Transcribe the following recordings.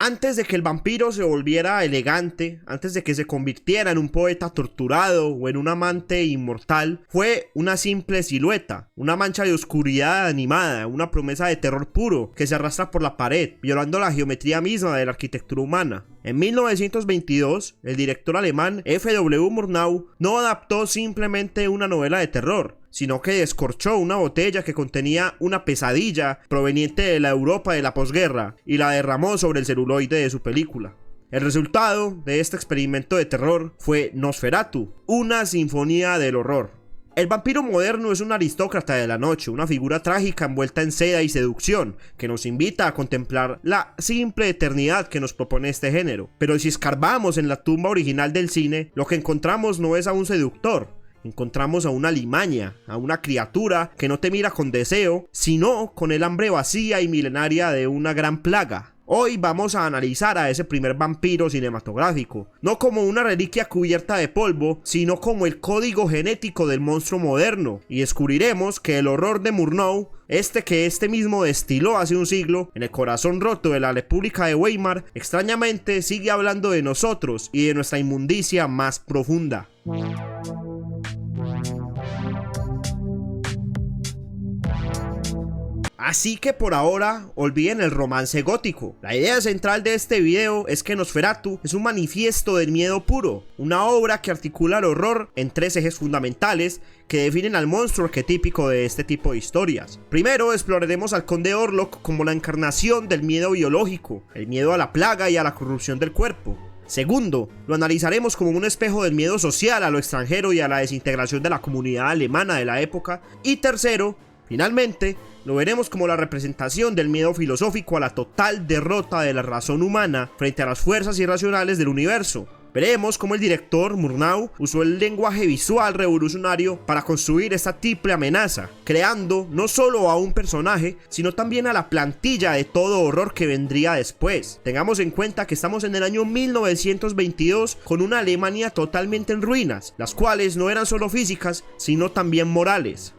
Antes de que el vampiro se volviera elegante, antes de que se convirtiera en un poeta torturado o en un amante inmortal, fue una simple silueta, una mancha de oscuridad animada, una promesa de terror puro que se arrastra por la pared, violando la geometría misma de la arquitectura humana. En 1922, el director alemán F.W. Murnau no adaptó simplemente una novela de terror, sino que descorchó una botella que contenía una pesadilla proveniente de la Europa de la posguerra y la derramó sobre el celuloide de su película. El resultado de este experimento de terror fue Nosferatu, una sinfonía del horror. El vampiro moderno es un aristócrata de la noche, una figura trágica envuelta en seda y seducción, que nos invita a contemplar la simple eternidad que nos propone este género. Pero si escarbamos en la tumba original del cine, lo que encontramos no es a un seductor. Encontramos a una limaña, a una criatura que no te mira con deseo, sino con el hambre vacía y milenaria de una gran plaga. Hoy vamos a analizar a ese primer vampiro cinematográfico, no como una reliquia cubierta de polvo, sino como el código genético del monstruo moderno, y descubriremos que el horror de Murnau, que este mismo destiló hace un siglo, en el corazón roto de la República de Weimar, extrañamente sigue hablando de nosotros y de nuestra inmundicia más profunda. Así que por ahora, olviden el romance gótico. La idea central de este video es que Nosferatu es un manifiesto del miedo puro, una obra que articula el horror en tres ejes fundamentales que definen al monstruo arquetípico de este tipo de historias. Primero, exploraremos al Conde Orlok como la encarnación del miedo biológico, el miedo a la plaga y a la corrupción del cuerpo. Segundo, lo analizaremos como un espejo del miedo social a lo extranjero y a la desintegración de la comunidad alemana de la época. Y tercero, finalmente, lo veremos como la representación del miedo filosófico a la total derrota de la razón humana frente a las fuerzas irracionales del universo. Veremos cómo el director Murnau usó el lenguaje visual revolucionario para construir esta triple amenaza, creando no solo a un personaje, sino también a la plantilla de todo horror que vendría después. Tengamos en cuenta que estamos en el año 1922 con una Alemania totalmente en ruinas, las cuales no eran solo físicas, sino también morales.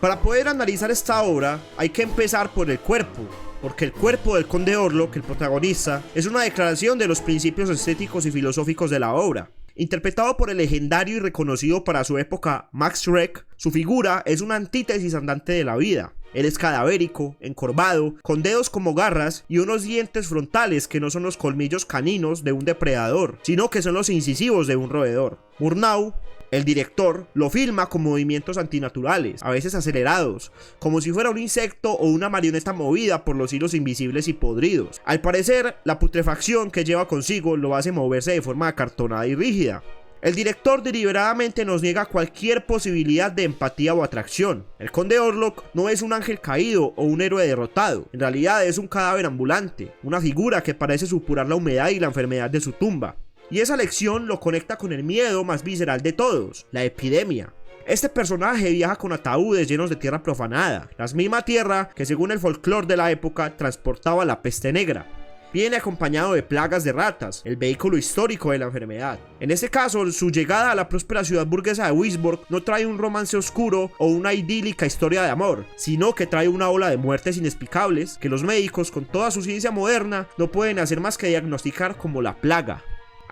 Para poder analizar esta obra hay que empezar por el cuerpo, porque el cuerpo del Conde Orlok, el protagonista, es una declaración de los principios estéticos y filosóficos de la obra. Interpretado por el legendario y reconocido para su época Max Schreck, su figura es una antítesis andante de la vida. Él es cadavérico, encorvado, con dedos como garras y unos dientes frontales que no son los colmillos caninos de un depredador, sino que son los incisivos de un roedor. Murnau, el director, lo filma con movimientos antinaturales, a veces acelerados, como si fuera un insecto o una marioneta movida por los hilos invisibles y podridos. Al parecer, la putrefacción que lleva consigo lo hace moverse de forma acartonada y rígida. El director deliberadamente nos niega cualquier posibilidad de empatía o atracción. El Conde Orlok no es un ángel caído o un héroe derrotado, en realidad es un cadáver ambulante, una figura que parece supurar la humedad y la enfermedad de su tumba. Y esa lección lo conecta con el miedo más visceral de todos, la epidemia. Este personaje viaja con ataúdes llenos de tierra profanada, la misma tierra que según el folclore de la época transportaba la peste negra. Viene acompañado de plagas de ratas, el vehículo histórico de la enfermedad. En este caso, su llegada a la próspera ciudad burguesa de Wisborg no trae un romance oscuro o una idílica historia de amor, sino que trae una ola de muertes inexplicables que los médicos, con toda su ciencia moderna, no pueden hacer más que diagnosticar como la plaga.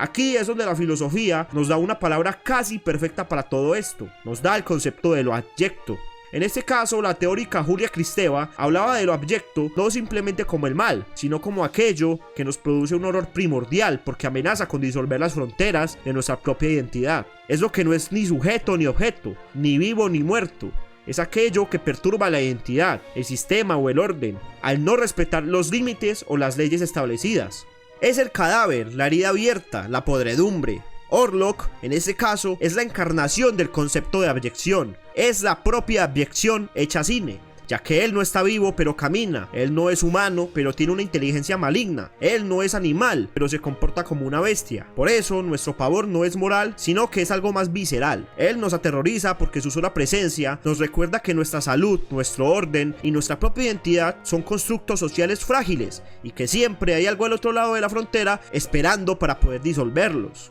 Aquí es donde la filosofía nos da una palabra casi perfecta para todo esto, nos da el concepto de lo abyecto. En este caso, la teórica Julia Kristeva hablaba de lo abyecto no simplemente como el mal, sino como aquello que nos produce un horror primordial porque amenaza con disolver las fronteras de nuestra propia identidad. Es lo que no es ni sujeto ni objeto, ni vivo ni muerto. Es aquello que perturba la identidad, el sistema o el orden, al no respetar los límites o las leyes establecidas. Es el cadáver, la herida abierta, la podredumbre. Orlok, en este caso, es la encarnación del concepto de abyección. Es la propia abyección hecha cine, ya que él no está vivo pero camina, él no es humano pero tiene una inteligencia maligna, él no es animal pero se comporta como una bestia. Por eso nuestro pavor no es moral, sino que es algo más visceral. Él nos aterroriza porque su sola presencia nos recuerda que nuestra salud, nuestro orden y nuestra propia identidad son constructos sociales frágiles y que siempre hay algo al otro lado de la frontera esperando para poder disolverlos.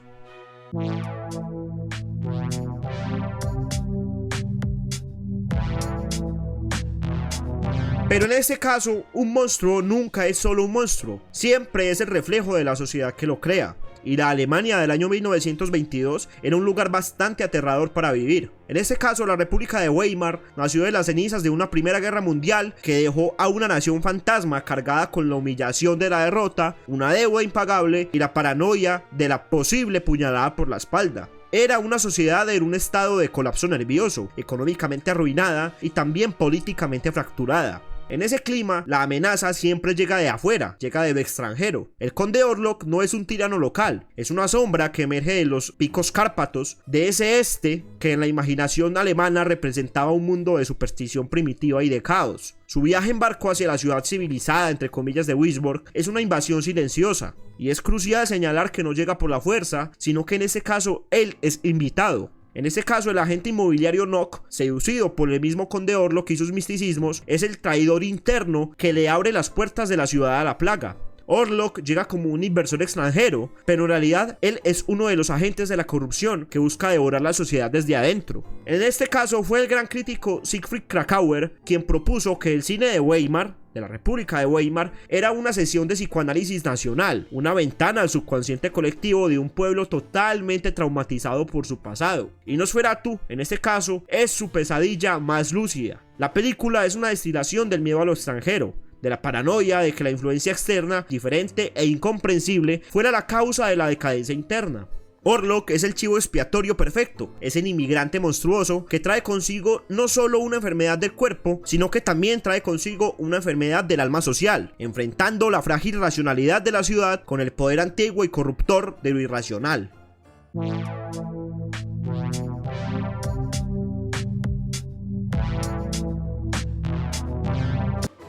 Pero en este caso, un monstruo nunca es solo un monstruo, siempre es el reflejo de la sociedad que lo crea. Y la Alemania del año 1922 era un lugar bastante aterrador para vivir. En este caso, la República de Weimar nació de las cenizas de una Primera Guerra Mundial que dejó a una nación fantasma cargada con la humillación de la derrota, una deuda impagable y la paranoia de la posible puñalada por la espalda. Era una sociedad en un estado de colapso nervioso, económicamente arruinada y también políticamente fracturada. En ese clima, la amenaza siempre llega de afuera, llega del extranjero. El conde Orlok no es un tirano local, es una sombra que emerge de los picos Cárpatos, de ese este que en la imaginación alemana representaba un mundo de superstición primitiva y de caos. Su viaje en barco hacia la ciudad civilizada, entre comillas, de Wisborg es una invasión silenciosa, y es crucial señalar que no llega por la fuerza, sino que en este caso él es invitado. En este caso, el agente inmobiliario Nock, seducido por el mismo conde Orlok y sus misticismos, es el traidor interno que le abre las puertas de la ciudad a la plaga. Orlok llega como un inversor extranjero, pero en realidad él es uno de los agentes de la corrupción que busca devorar la sociedad desde adentro. En este caso fue el gran crítico Siegfried Kracauer quien propuso que el cine de Weimar, de la República de Weimar, era una sesión de psicoanálisis nacional, una ventana al subconsciente colectivo de un pueblo totalmente traumatizado por su pasado. Y Nosferatu, en este caso, es su pesadilla más lúcida. La película es una destilación del miedo a lo extranjero, de la paranoia de que la influencia externa, diferente e incomprensible, fuera la causa de la decadencia interna. Orlok es el chivo expiatorio perfecto, es el inmigrante monstruoso que trae consigo no solo una enfermedad del cuerpo, sino que también trae consigo una enfermedad del alma social, enfrentando la frágil racionalidad de la ciudad con el poder antiguo y corruptor de lo irracional.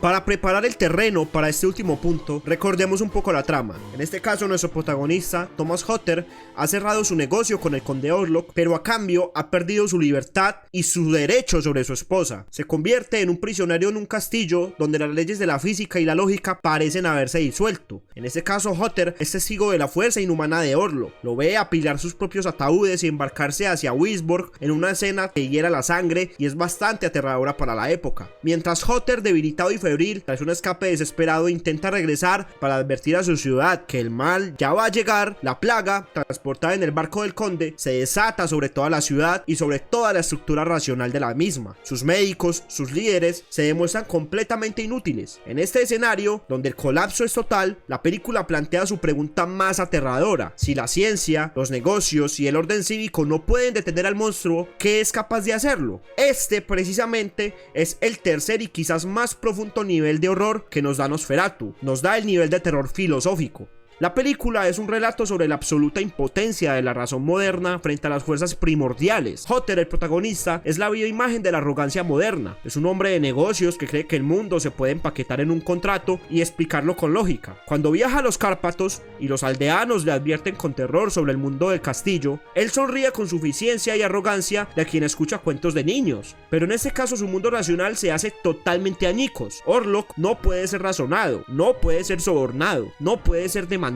Para preparar el terreno para este último punto, recordemos un poco la trama. En este caso, nuestro protagonista, Thomas Hutter, ha cerrado su negocio con el conde Orlok, pero a cambio ha perdido su libertad y su derecho sobre su esposa. Se convierte en un prisionero en un castillo donde las leyes de la física y la lógica parecen haberse disuelto. En este caso, Hutter es testigo de la fuerza inhumana de Orlok. Lo ve apilar sus propios ataúdes y embarcarse hacia Wisborg en una escena que hiera la sangre y es bastante aterradora para la época. Mientras Hutter, debilitado y febril, tras un escape desesperado, intenta regresar para advertir a su ciudad que el mal ya va a llegar, la plaga, transportada en el barco del conde, se desata sobre toda la ciudad y sobre toda la estructura racional de la misma. Sus médicos, sus líderes, se demuestran completamente inútiles. En este escenario, donde el colapso es total, la película plantea su pregunta más aterradora: si la ciencia, los negocios y el orden cívico no pueden detener al monstruo, ¿qué es capaz de hacerlo? Este, precisamente, es el tercer y quizás más profundo nivel de horror que nos da Nosferatu, nos da el nivel de terror filosófico. La película es un relato sobre la absoluta impotencia de la razón moderna frente a las fuerzas primordiales. Hutter, el protagonista, es la viva imagen de la arrogancia moderna. Es un hombre de negocios que cree que el mundo se puede empaquetar en un contrato y explicarlo con lógica. Cuando viaja a los Cárpatos y los aldeanos le advierten con terror sobre el mundo del castillo, él sonríe con suficiencia y arrogancia de quien escucha cuentos de niños. Pero en este caso su mundo racional se hace totalmente añicos. Orlok no puede ser razonado, no puede ser sobornado, no puede ser demandado.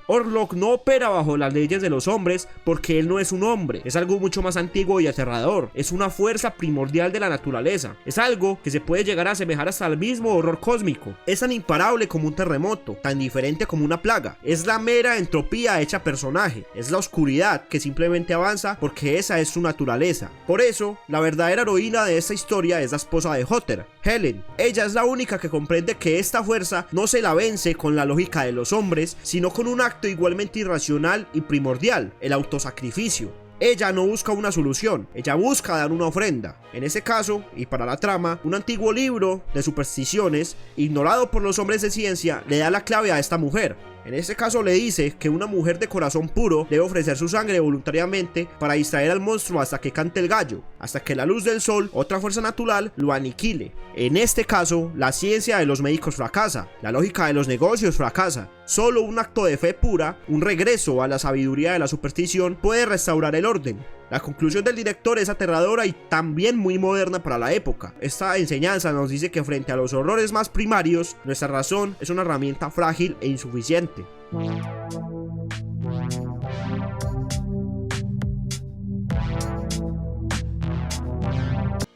Orlok no opera bajo las leyes de los hombres porque él no es un hombre, es algo mucho más antiguo y aterrador, es una fuerza primordial de la naturaleza, es algo que se puede llegar a asemejar hasta al mismo horror cósmico, es tan imparable como un terremoto, tan diferente como una plaga, es la mera entropía hecha personaje, es la oscuridad que simplemente avanza porque esa es su naturaleza. Por eso, la verdadera heroína de esta historia es la esposa de Hutter, Helen. Ella es la única que comprende que esta fuerza no se la vence con la lógica de los hombres, sino con un acto igualmente irracional y primordial, el autosacrificio. Ella no busca una solución, ella busca dar una ofrenda. En este caso, y para la trama, un antiguo libro de supersticiones, ignorado por los hombres de ciencia, le da la clave a esta mujer. En este caso le dice que una mujer de corazón puro debe ofrecer su sangre voluntariamente para distraer al monstruo hasta que cante el gallo, hasta que la luz del sol, otra fuerza natural, lo aniquile. En este caso, la ciencia de los médicos fracasa, la lógica de los negocios fracasa. Solo un acto de fe pura, un regreso a la sabiduría de la superstición, puede restaurar el orden. La conclusión del director es aterradora y también muy moderna para la época. Esta enseñanza nos dice que frente a los horrores más primarios, nuestra razón es una herramienta frágil e insuficiente.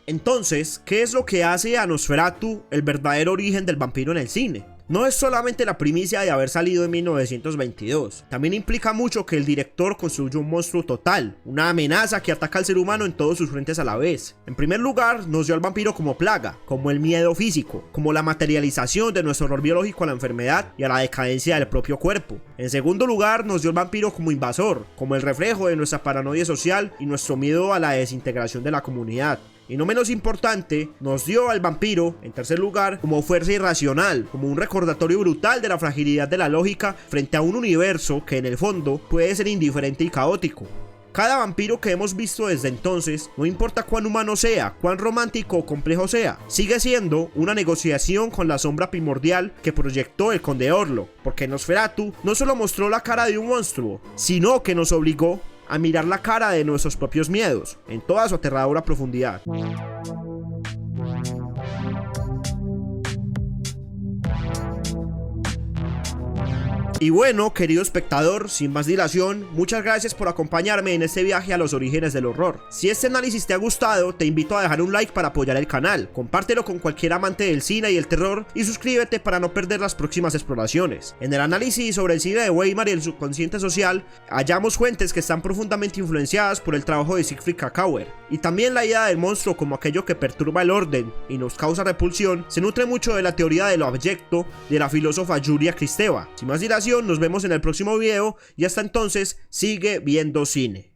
Entonces, ¿qué es lo que hace a Nosferatu el verdadero origen del vampiro en el cine? No es solamente la primicia de haber salido en 1922, también implica mucho que el director construyó un monstruo total, una amenaza que ataca al ser humano en todos sus frentes a la vez. En primer lugar, nos dio al vampiro como plaga, como el miedo físico, como la materialización de nuestro horror biológico a la enfermedad y a la decadencia del propio cuerpo. En segundo lugar, nos dio al vampiro como invasor, como el reflejo de nuestra paranoia social y nuestro miedo a la desintegración de la comunidad. Y no menos importante, nos dio al vampiro, en tercer lugar, como fuerza irracional, como un recordatorio brutal de la fragilidad de la lógica frente a un universo que en el fondo puede ser indiferente y caótico. Cada vampiro que hemos visto desde entonces, no importa cuán humano sea, cuán romántico o complejo sea, sigue siendo una negociación con la sombra primordial que proyectó el Conde Orlok, porque Nosferatu no solo mostró la cara de un monstruo, sino que nos obligó a mirar la cara de nuestros propios miedos, en toda su aterradora profundidad. Y bueno, querido espectador, sin más dilación, muchas gracias por acompañarme en este viaje a los orígenes del horror. Si este análisis te ha gustado, te invito a dejar un like para apoyar el canal, compártelo con cualquier amante del cine y el terror y suscríbete para no perder las próximas exploraciones. En el análisis sobre el cine de Weimar y el subconsciente social, hallamos fuentes que están profundamente influenciadas por el trabajo de Siegfried Kracauer, y también la idea del monstruo como aquello que perturba el orden y nos causa repulsión, se nutre mucho de la teoría de lo abyecto de la filósofa Julia Kristeva. Sin más dilación, nos vemos en el próximo video y hasta entonces sigue viendo cine.